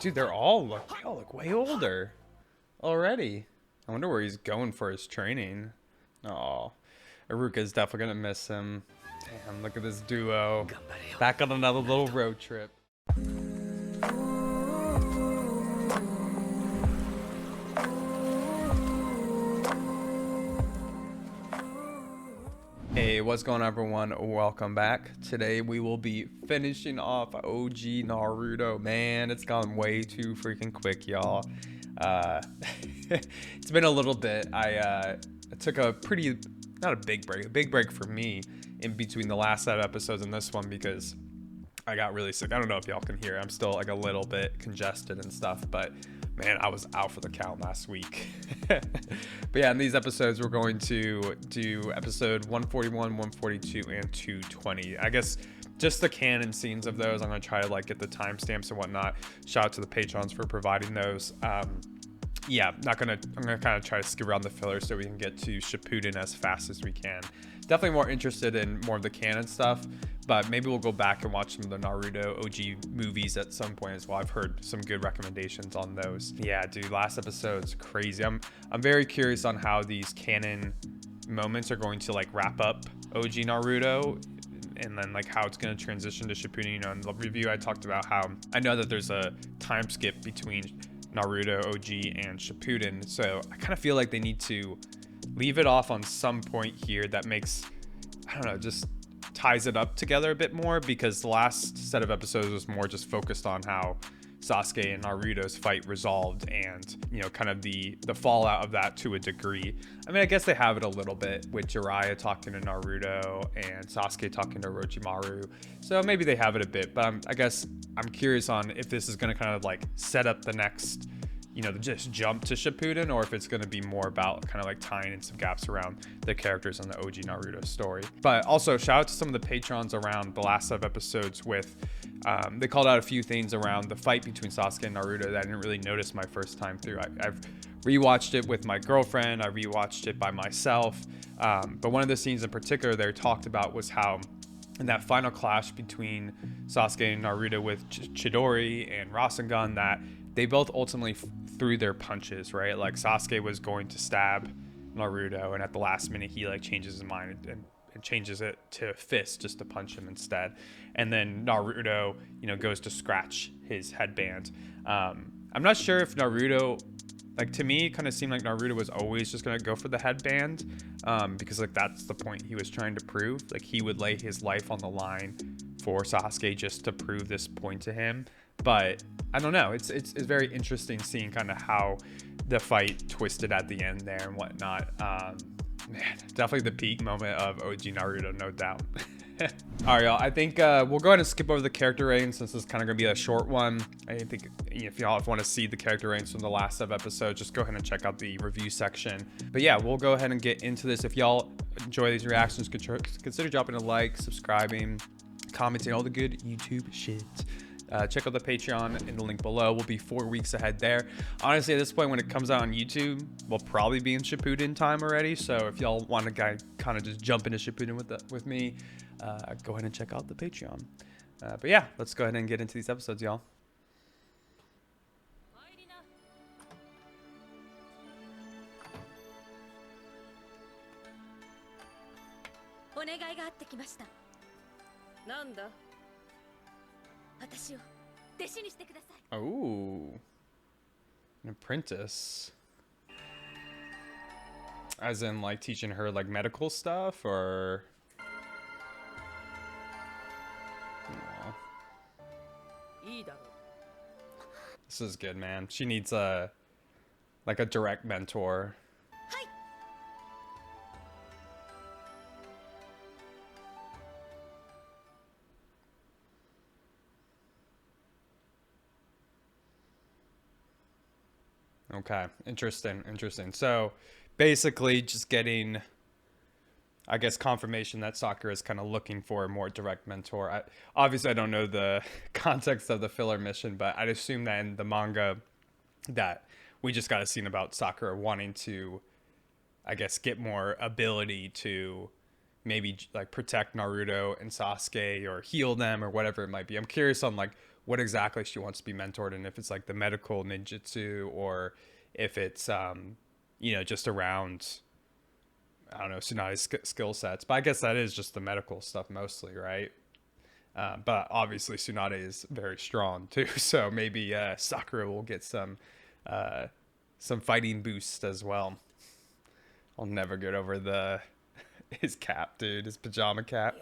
Dude, they all look way older already. I wonder where he's going for his training. Oh, Iruka's definitely gonna miss him. Damn, look at this duo. Back on another little road trip. Hey, what's going on, everyone? Welcome back. Today we will be finishing off OG Naruto. Man, it's gone way too freaking quick, y'all. It's been a little bit. I took a pretty, not a big break for me in between the last set of episodes and this one because I got really sick. I don't know if y'all can hear. I'm still like a little bit congested and stuff, but man, I was out for the count last week. But yeah, in these episodes, we're going to do episode 141, 142, and 220. I guess just the canon scenes of those. I'm going to try to like get the timestamps and whatnot. Shout out to the patrons for providing those. Yeah, I'm gonna kind of try to skip around the fillers so we can get to Shippuden as fast as we can. Definitely more interested in more of the canon stuff, but maybe we'll go back and watch some of the Naruto OG movies at some point as well. I've heard some good recommendations on those. Yeah, dude, last episode's crazy. I'm very curious on how these canon moments are going to like wrap up OG Naruto, and then like how it's going to transition to Shippuden. You know, in the review I talked about how I know that there's a time skip between Naruto OG and Shippuden, so I kind of feel like they need to leave it off on some point here that makes, I don't know, just ties it up together a bit more, because the last set of episodes was more just focused on how Sasuke and Naruto's fight resolved and, you know, kind of the fallout of that to a degree. I mean, I guess they have it a little bit with Jiraiya talking to Naruto and Sasuke talking to Orochimaru, so maybe they have it a bit, but I guess I'm curious on if this is going to kind of like set up the next, you know, just jump to Shippuden, or if it's going to be more about kind of like tying in some gaps around the characters in the OG Naruto story. But also shout out to some of the patrons around the last set of episodes with, they called out a few things around the fight between Sasuke and Naruto that I didn't really notice my first time through. I've rewatched it with my girlfriend, I rewatched it by myself, but one of the scenes in particular they talked about was how in that final clash between Sasuke and Naruto with Chidori and Rasengan, that they both ultimately threw their punches, right? Like Sasuke was going to stab Naruto, and at the last minute he like changes his mind and changes it to fist just to punch him instead. And then Naruto, you know, goes to scratch his headband. I'm not sure if Naruto, like, to me, it kind of seemed like Naruto was always just going to go for the headband, because like that's the point he was trying to prove. Like he would lay his life on the line for Sasuke just to prove this point to him. But I don't know. It's very interesting seeing kind of how the fight twisted at the end there and whatnot. Man, definitely the peak moment of OG Naruto, no doubt. All right, y'all. I think we'll go ahead and skip over the character ratings since this is kind of gonna be a short one. I think if y'all want to see the character ratings from the last set of episodes, just go ahead and check out the review section. But yeah, we'll go ahead and get into this. If y'all enjoy these reactions, consider dropping a like, subscribing, commenting, all the good YouTube shit. Check out the Patreon in the link below. We'll be 4 weeks ahead there. Honestly, at this point, when it comes out on YouTube, we'll probably be in Shippuden time already. So if y'all want to kind of just jump into Shippuden with me, go ahead and check out the Patreon. But yeah, let's go ahead and get into these episodes, y'all. Oh, an apprentice. As in like teaching her like medical stuff, or? Aw. This is good, man. She needs a direct mentor. Okay, interesting. So basically just getting, I guess, confirmation that Sakura is kind of looking for a more direct mentor. Obviously I don't know the context of the filler mission, but I'd assume that in the manga that we just got a scene about Sakura wanting to, I guess, get more ability to maybe like protect Naruto and Sasuke or heal them or whatever it might be. I'm curious on like what exactly she wants to be mentored in, if it's like the medical ninjutsu or if it's you know, just around, I don't know, Tsunade's skill sets. But I guess that is just the medical stuff mostly, right? But obviously Tsunade is very strong too, so maybe Sakura will get some fighting boost as well. I'll never get over his cap, dude, his pajama cap.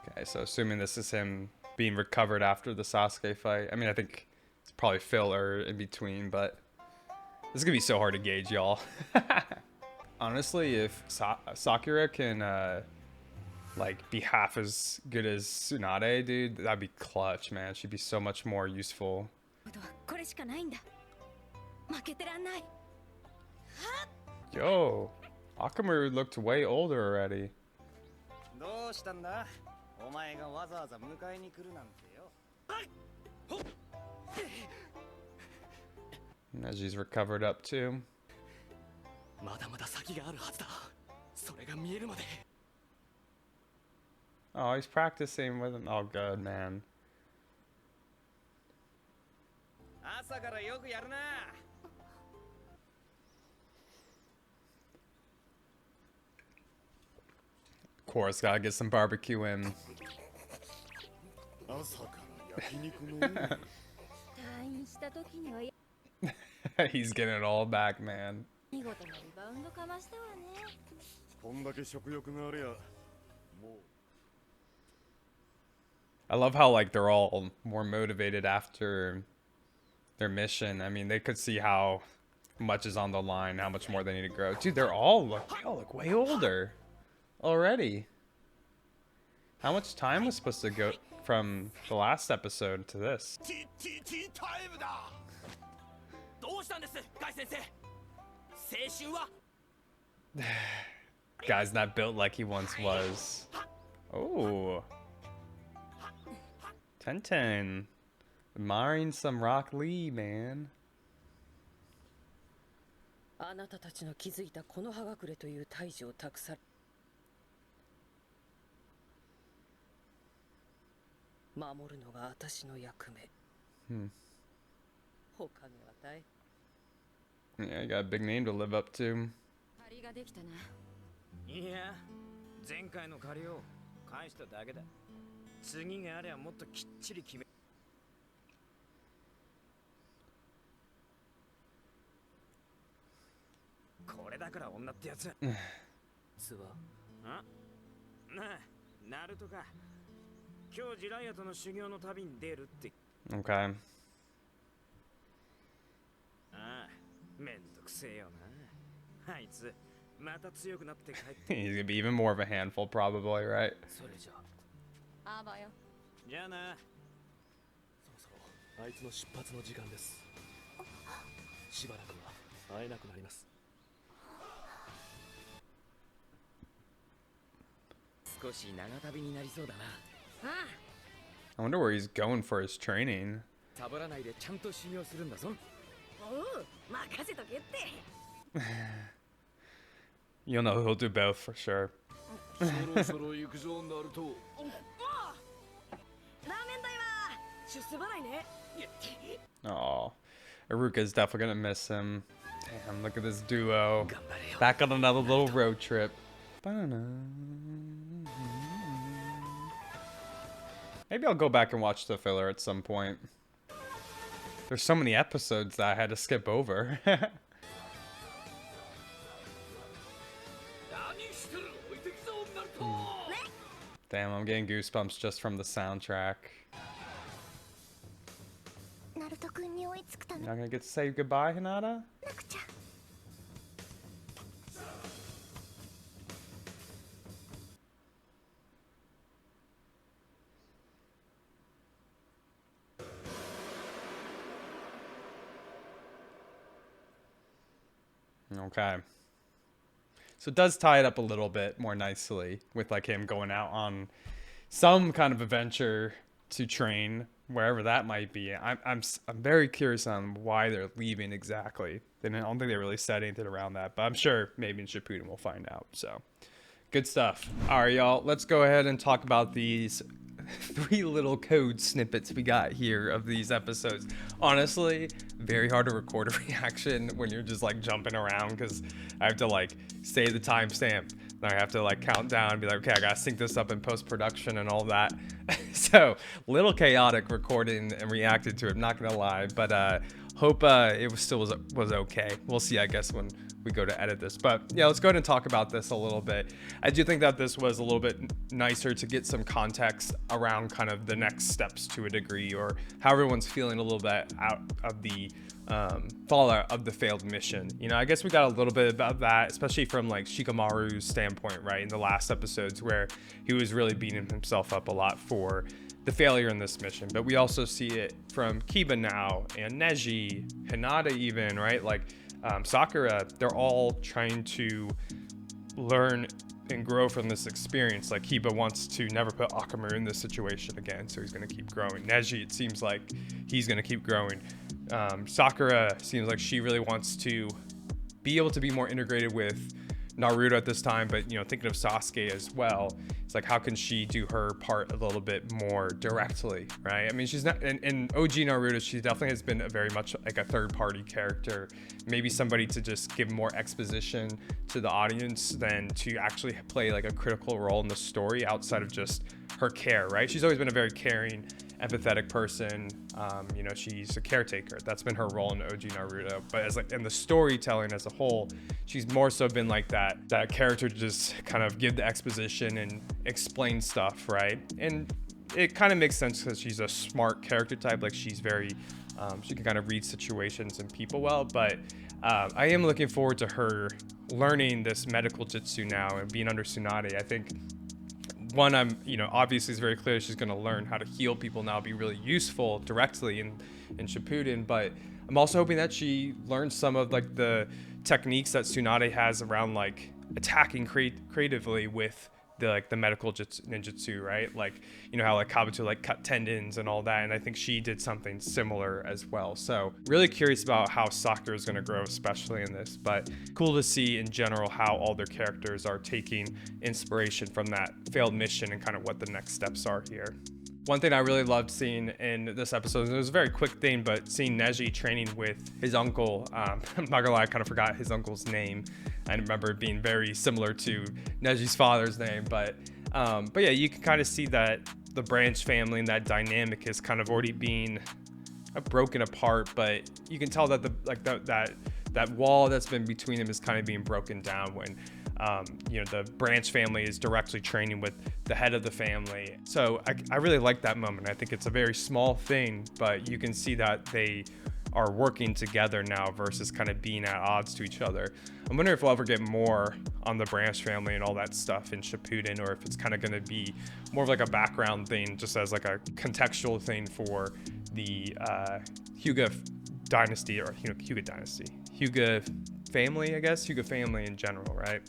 Okay, so assuming this is him being recovered after the Sasuke fight. I mean, I think it's probably filler in between, but this is gonna be so hard to gauge, y'all. Honestly, if Sakura can like be half as good as Tsunade, dude, that'd be clutch, man. She'd be so much more useful. Yo, Akamaru looked way older already. As he's recovered up too. Oh, he's practicing with him. Oh, good, man. Of course, gotta get some barbecue in. He's getting it all back, man. I love how like they're all more motivated after their mission. I mean, they could see how much is on the line, how much more they need to grow. Dude, they all look way older already. How much time was supposed to go from the last episode to this? Guy's not built like he once was. Oh. Tenten. Admiring some Rock Lee, man. Yeah, you got a big name to live up to. Okay. He's gonna be even more of a handful, probably, right? I wonder where he's going for his training. You'll know he'll do both for sure. Oh, Iruka's definitely gonna miss him. Damn, look at this duo. Back on another little road trip. Maybe I'll go back and watch the filler at some point. There's so many episodes that I had to skip over. Damn, I'm getting goosebumps just from the soundtrack. You're not gonna get to say goodbye, Hinata? Okay. So it does tie it up a little bit more nicely with like him going out on some kind of adventure to train wherever that might be. I'm very curious on why they're leaving exactly. I don't think they really said anything around that, but I'm sure maybe in Shippuden we'll find out. So good stuff. All right, y'all. Let's go ahead and talk about these three little code snippets we got here of these episodes. Honestly, very hard to record a reaction when you're just like jumping around, because I have to like say the timestamp, then I have to like count down and be like, okay, I gotta sync this up in post-production and all that. So little chaotic recording and reacted to it, not gonna lie, but hope it was okay. We'll see, I guess, when we go to edit this. But yeah, let's go ahead and talk about this a little bit. I do think that this was a little bit nicer to get some context around kind of the next steps to a degree, or how everyone's feeling a little bit out of the fallout of the failed mission. You know, I guess we got a little bit about that, especially from like Shikamaru's standpoint, right? In the last episodes, where he was really beating himself up a lot for the failure in this mission. But we also see it from Kiba now, and Neji, Hinata even, right? Like Sakura, they're all trying to learn and grow from this experience. Like Kiba wants to never put Akamaru in this situation again, so he's going to keep growing. Neji, it seems like he's going to keep growing. Sakura seems like she really wants to be able to be more integrated with Naruto at this time, but you know, thinking of Sasuke as well, it's like, how can she do her part a little bit more directly, right? I mean, she's not in OG Naruto, she definitely has been a very much like a third party character, maybe somebody to just give more exposition to the audience than to actually play like a critical role in the story outside of just her care, right? She's always been a very caring, empathetic person. You know, she's a caretaker. That's been her role in OG Naruto. But as like in the storytelling as a whole, she's more so been like that character to just kind of give the exposition and explain stuff, right? And it kind of makes sense because she's a smart character type. Like she's very, she can kind of read situations and people well. But I am looking forward to her learning this medical jutsu now and being under Tsunade. I think one, you know, obviously it's very clear she's going to learn how to heal people now, be really useful directly in Shippuden, but I'm also hoping that she learns some of like the techniques that Tsunade has around like attacking creatively with the medical ninjutsu, right? Like, you know how like Kabuto like cut tendons and all that, and I think she did something similar as well. So really curious about how Sakura is going to grow, especially in this, but cool to see in general how all their characters are taking inspiration from that failed mission and kind of what the next steps are here. One thing I really loved seeing in this episode, and it was a very quick thing, but seeing Neji training with his uncle. I'm not gonna lie, I kind of forgot his uncle's name. I remember it being very similar to Neji's father's name, but yeah, you can kind of see that the Branch family and that dynamic is kind of already being broken apart, but you can tell that that wall that's been between them is kind of being broken down when you know, the Branch family is directly training with the head of the family. So I really like that moment. I think it's a very small thing, but you can see that they are working together now versus kind of being at odds to each other. I'm wondering if we'll ever get more on the Branch family and all that stuff in Shippuden, or if it's kind of going to be more of like a background thing, just as like a contextual thing for the Hyuga dynasty, or Hyuga family, I guess, Hyuga family in general, right?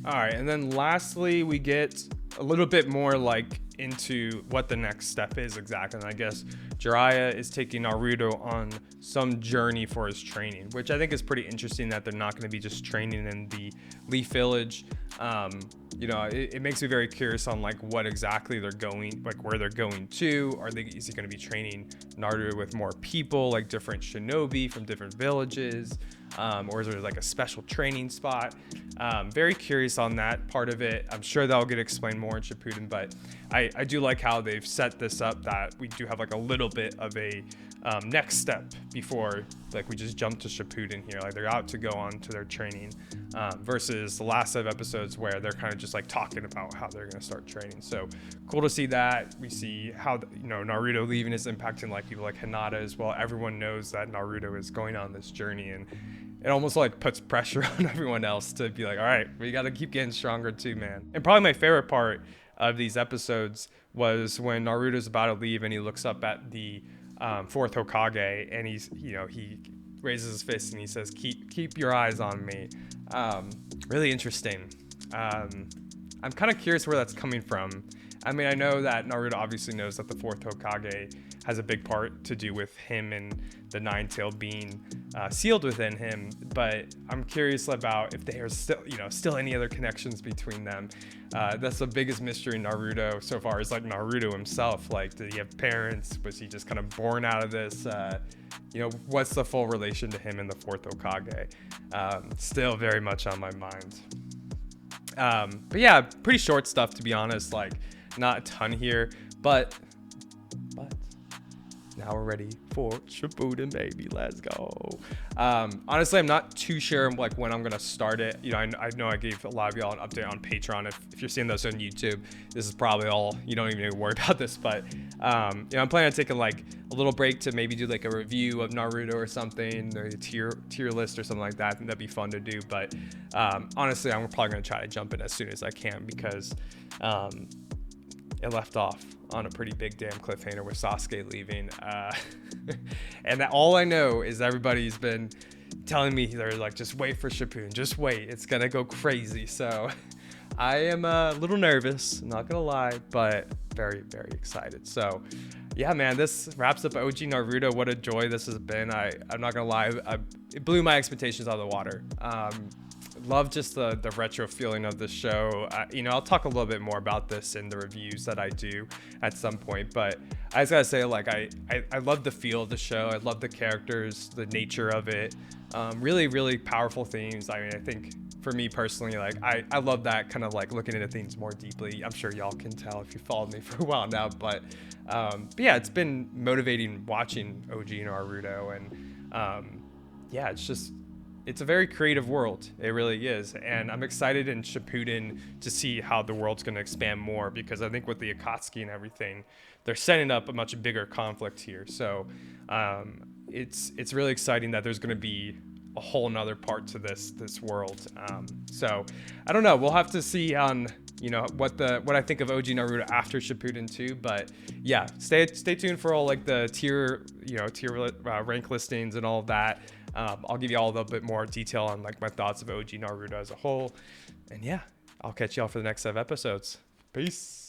All right, and then lastly, we get a little bit more like into what the next step is exactly. And I guess Jiraiya is taking Naruto on some journey for his training, which I think is pretty interesting, that they're not going to be just training in the Leaf Village. You know, it makes me very curious on like what exactly they're going, like where they're going to. Is he going to be training Naruto with more people, like different shinobi from different villages? Or is there like a special training spot? Very curious on that part of it. I'm sure that'll get explained more in Shippuden, but I do like how they've set this up, that we do have like a little bit of a next step before like we just jump to Shippuden here. Like they're out to go on to their training, versus the last set of episodes where they're kind of just like talking about how they're going to start training. So cool to see that. We see how, you know, Naruto leaving is impacting like people like Hinata as well. Everyone knows that Naruto is going on this journey, and it almost like puts pressure on everyone else to be like, all right, we got to keep getting stronger too, man. And probably my favorite part of these episodes was when Naruto's about to leave and he looks up at the fourth Hokage, and he's, you know, he raises his fist and he says, keep your eyes on me. Really interesting. I'm kind of curious where that's coming from. I mean, I know that Naruto obviously knows that the fourth Hokage has a big part to do with him and the nine-tailed being sealed within him, but I'm curious about if there are still any other connections between them. That's the biggest mystery in Naruto so far, is like Naruto himself. Like, did he have parents? Was he just kind of born out of this? What's the full relation to him and the fourth Hokage? Still very much on my mind. But yeah, pretty short stuff, to be honest. Like, not a ton here, but now we're ready for Shippuden, baby. Let's go. Honestly, I'm not too sure like when I'm gonna start it. I know I gave a lot of y'all an update on Patreon. If you're seeing those on YouTube, this is probably all. You don't even need to worry about this. But I'm planning on taking like a little break to maybe do like a review of Naruto or something, or a tier list or something like that. I think that'd be fun to do. But honestly, I'm probably gonna try to jump in as soon as I can, because it left off on a pretty big damn cliffhanger with Sasuke leaving. And all I know is everybody's been telling me, they're like, just wait for Shippuden, just wait, it's gonna go crazy. So I am a little nervous, not gonna lie, but very, very excited. So yeah, man, this wraps up OG Naruto. What a joy this has been. I'm not gonna lie, it blew my expectations out of the water. Love just the retro feeling of the show. I'll talk a little bit more about this in the reviews that I do at some point, but I just gotta say, like, I love the feel of the show. I love the characters, the nature of it. Really, really powerful themes. I mean, I think for me personally, like, I love that kind of like looking into things more deeply. I'm sure y'all can tell if you followed me for a while now, but yeah, it's been motivating watching OG Naruto, and yeah, it's a very creative world. It really is. And I'm excited in Shippuden to see how the world's going to expand more, because I think with the Akatsuki and everything, they're setting up a much bigger conflict here. So it's really exciting that there's going to be a whole nother part to this world. So I don't know. We'll have to see on what I think of OG Naruto after Shippuden 2. But yeah, stay tuned for all like the tier rank listings and all of that. I'll give you all a little bit more detail on like my thoughts of OG Naruto as a whole. And yeah, I'll catch y'all for the next set of episodes. Peace.